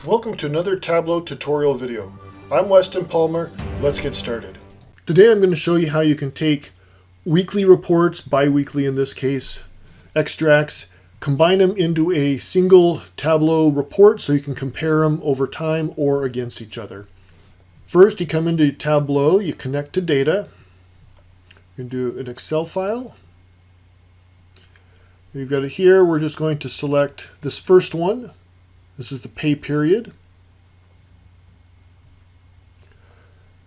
Welcome to another Tableau tutorial video. I'm Weston Palmer. Let's get started. Today I'm going to show you how you can take weekly reports, bi-weekly in this case, extracts, combine them into a single Tableau report so you can compare them over time or against each other. First, you come into Tableau, you connect to data, you can do an Excel file. You've got it here. We're just going to select this first one. This is the pay period.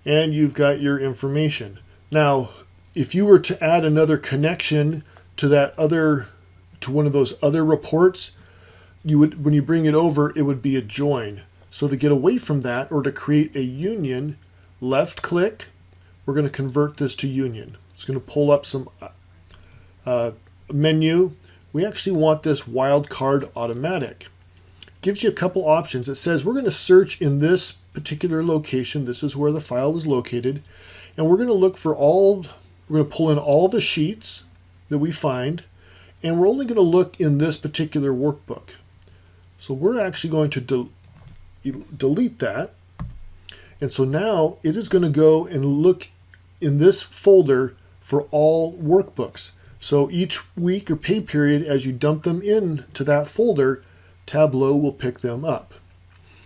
And you've got your information. Now, if you were to add another connection to one of those other reports, when you bring it over, it would be a join. So to get away from that or to create a union, left click, we're going to convert this to union. It's going to pull up some menu. We actually want this wildcard automatic. Gives you a couple options. It says we're going to search in this particular location. This is where the file was located. And we're going to look for we're going to pull in all the sheets that we find. And we're only going to look in this particular workbook. So we're actually going to delete that. And so now it is going to go and look in this folder for all workbooks. So each week or pay period, as you dump them into that folder, Tableau will pick them up.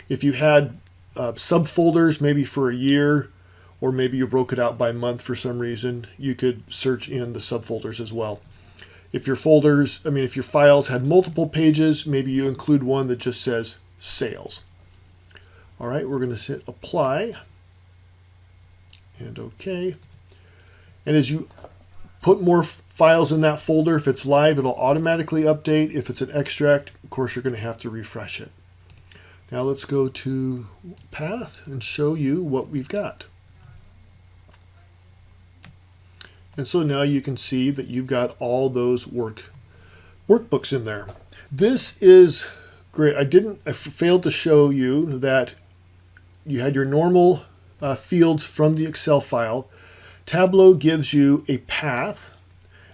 If you had subfolders maybe for a year, or maybe you broke it out by month for some reason, you could search in the subfolders as well. If your files had multiple pages, maybe you include one that just says sales. All right, we're going to hit apply and OK. And as you put more files in that folder, if it's live, it'll automatically update. If it's an extract, of course, you're going to have to refresh it. Now let's go to Path and show you what we've got. And so now you can see that you've got all those workbooks in there. This is great. I failed to show you that you had your normal fields from the Excel file. Tableau gives you a path,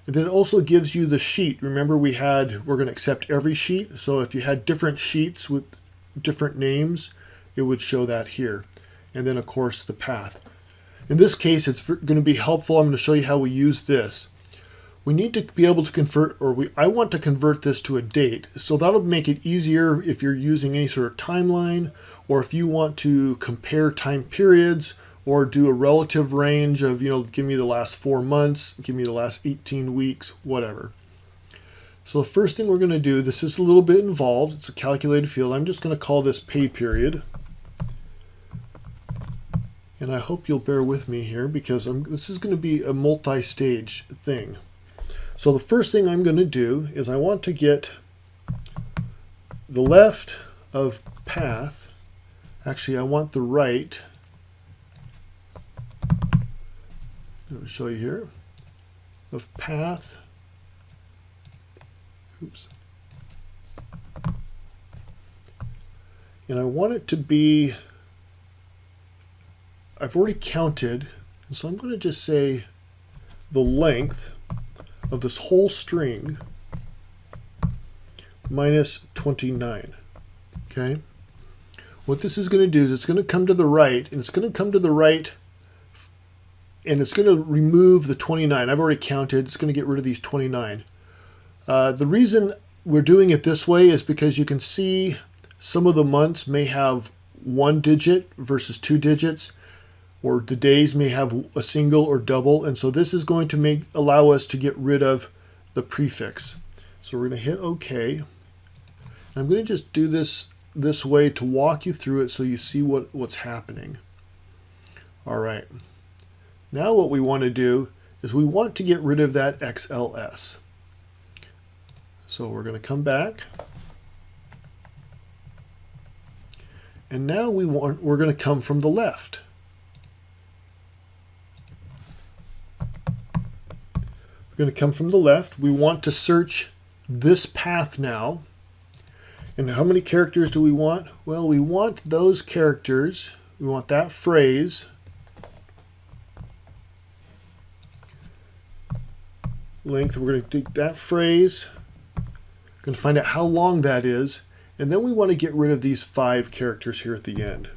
and then it also gives you the sheet. Remember we're going to accept every sheet. So if you had different sheets with different names, it would show that here. And then of course the path. In this case, it's going to be helpful. I'm going to show you how we use this. We need to be able to convert, I want to convert this to a date. So that'll make it easier if you're using any sort of timeline, or if you want to compare time periods, or do a relative range of, give me the last 4 months, give me the last 18 weeks, whatever. So the first thing we're going to do, this is a little bit involved. It's a calculated field. I'm just going to call this pay period. And I hope you'll bear with me here because this is going to be a multi-stage thing. So the first thing I'm going to do is I want to get the left of path. Actually, I want the right. I'll show you here of path. Oops. And I want it to be, I've already counted, and so I'm going to just say the length of this whole string minus 29. Okay? What this is going to do is it's going to come to the right, and it's going to come to the right, and it's going to remove the 29. I've already counted. It's going to get rid of these 29. The reason we're doing it this way is because you can see some of the months may have 1 digit versus 2 digits, or the days may have a single or double. And so this is going to allow us to get rid of the prefix. So we're going to hit OK. I'm going to just do this way to walk you through it so you see what's happening. All right. Now what we want to do is we want to get rid of that XLS. So we're going to come back. And now we're going to come from the left. We're going to come from the left. We want to search this path now. And how many characters do we want? Well, we want those characters. We want that phrase. Length, we're going to take that phrase, going to find out how long that is, And then we want to get rid of these 5 characters here at the end.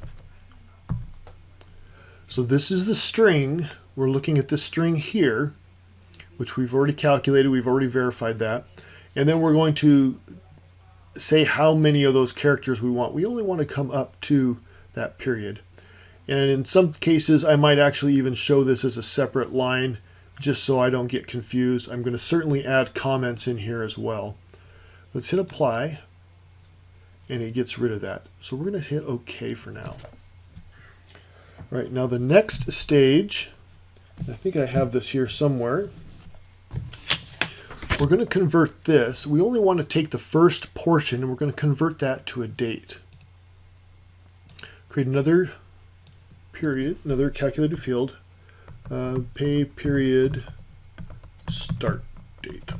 So this is the string. We're looking at the string here, which we've already calculated. We've already verified that. And then we're going to say how many of those characters we want. We only want to come up to that period. And in some cases, I might actually even show this as a separate line, just so I don't get confused. I'm going to certainly add comments in here as well. Let's hit apply, and it gets rid of that. So we're going to hit OK for now. All right, now the next stage, I think I have this here somewhere. We're going to convert this. We only want to take the first portion, and we're going to convert that to a date. Create another period, another calculated field, pay period start date.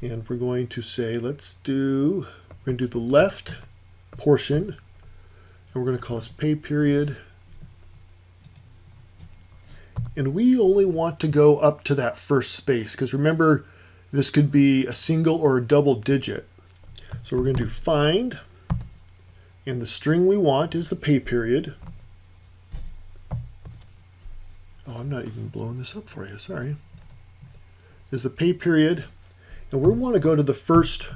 And we're going to say, we're going to do the left portion, and we're going to call this pay period. And we only want to go up to that first space, because remember, this could be a single or a double digit. So we're going to do find, and the string we want is the pay period. Oh, I'm not even blowing this up for you, sorry. Is the pay period, and we want to go to the first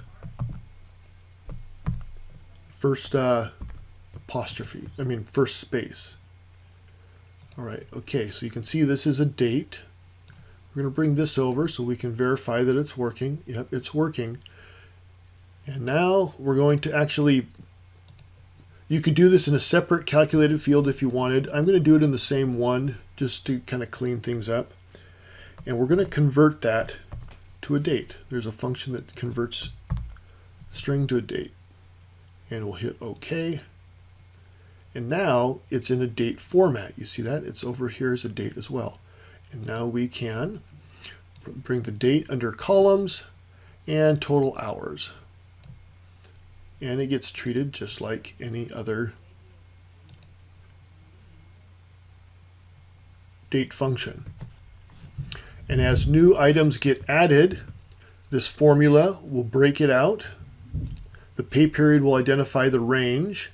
space. All right, okay, so you can see this is a date. We're going to bring this over so we can verify that it's working. Yep, it's working. And now we're going to actually, you could do this in a separate calculated field if you wanted. I'm going to do it in the same one just to kind of clean things up. And we're going to convert that to a date. There's a function that converts string to a date. And we'll hit OK. And now it's in a date format. You see that? It's over here as a date as well. And now we can bring the date under columns and total hours. And it gets treated just like any other date function. And as new items get added, this formula will break it out. The pay period will identify the range.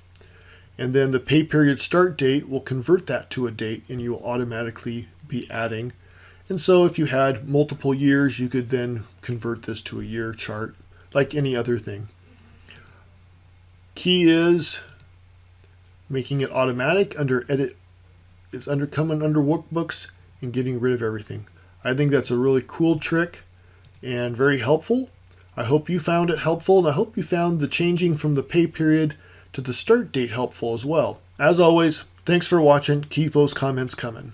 And then the pay period start date will convert that to a date, and you will automatically be adding. And so if you had multiple years, you could then convert this to a year chart, like any other thing. Key is making it automatic under edit. It's coming under workbooks and getting rid of everything. I think that's a really cool trick and very helpful. I hope you found it helpful, and I hope you found the changing from the pay period to the start date helpful as well. As always, thanks for watching. Keep those comments coming.